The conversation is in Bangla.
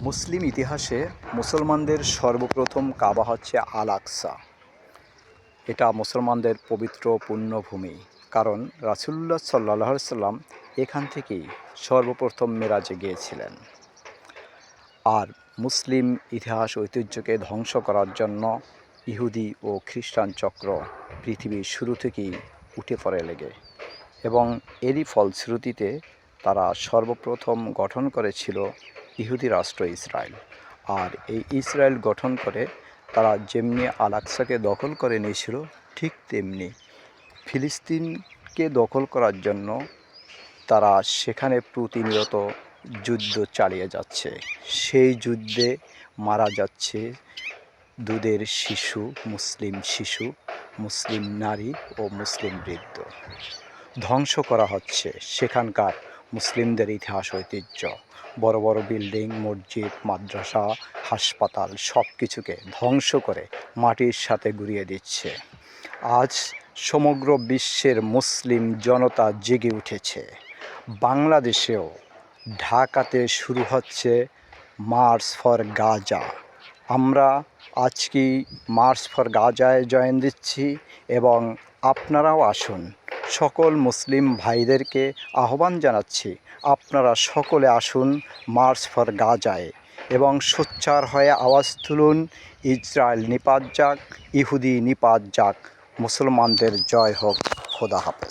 মুসলিম ইতিহাসে মুসলমানদের সর্বপ্রথম কাবা হচ্ছে আল আকসা। এটা মুসলমানদের পবিত্র পুণ্যভূমি, কারণ রাসূলুল্লাহ সাল্লাল্লাহু আলাইহি সাল্লাম এখান থেকেই সর্বপ্রথম মেরাজে গিয়েছিলেন। আর মুসলিম ইতিহাস ঐতিহ্যকে ধ্বংস করার জন্য ইহুদি ও খ্রিস্টান চক্র পৃথিবীর শুরু থেকেই উঠে পড়ে লেগে, এবং এরই ফলশ্রুতিতে তারা সর্বপ্রথম গঠন করেছিল ইহুদি রাষ্ট্র ইসরায়েল। আর এই ইসরায়েল গঠন করে তারা যেমনি আল আকসাকে দখল করে নিয়েছিল, ঠিক তেমনি ফিলিস্তিনকে দখল করার জন্য তারা সেখানে প্রতিনিয়ত যুদ্ধ চালিয়ে যাচ্ছে। সেই যুদ্ধে মারা যাচ্ছে দুধের শিশু, মুসলিম নারী ও মুসলিম বৃদ্ধ। ধ্বংস করা হচ্ছে সেখানকার মুসলিমদের ইতিহাস ঐতিহ্য। বড় বড় বিল্ডিং, মসজিদ, মাদ্রাসা, হাসপাতাল সব কিছুকে ধ্বংস করে মাটির সাথে গুঁড়িয়ে দিচ্ছে। আজ সমগ্র বিশ্বের মুসলিম জনতা জেগে উঠেছে। বাংলাদেশেও ঢাকাতে শুরু হচ্ছে মার্চ ফর গাজা। আমরা আজকেই মার্চ ফর গাজায় জয়েন দিচ্ছি, এবং আপনারাও আসুন। সকল মুসলিম ভাইদেরকে আহ্বান জানাচ্ছি, আপনারা সকলে আসুন মার্চ ফর গাজায়, এবং সোচ্চার হয়ে আওয়াজ তুলুন, ইসরায়েল নিপাত যাক, ইহুদি নিপাত যাক, মুসলমানদের জয় হোক। খোদা হাফেজ।